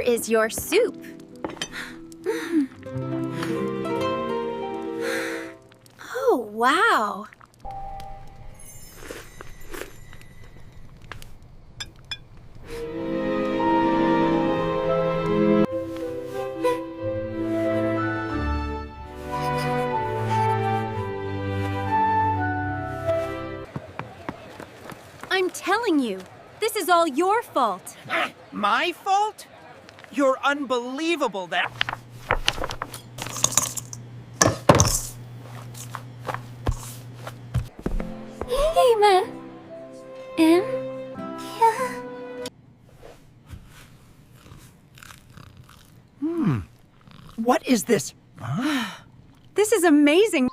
is your soup. Oh, wow. I'm telling you, this is all your fault. My fault? You're unbelievable that... What is this? This is amazing.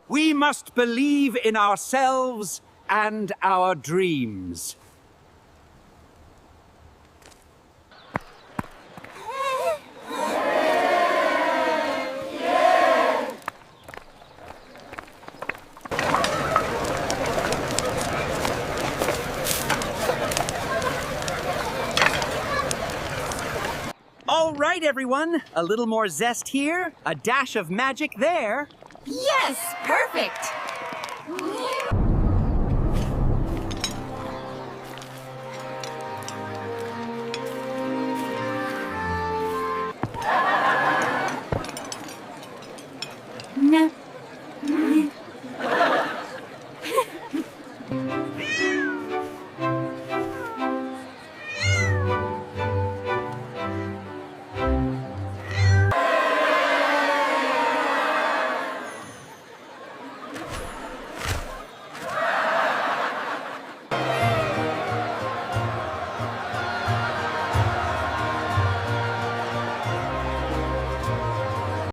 We must believe in ourselves and our dreams. All right, everyone. A little more zest here, a dash of magic there. Yes, perfect.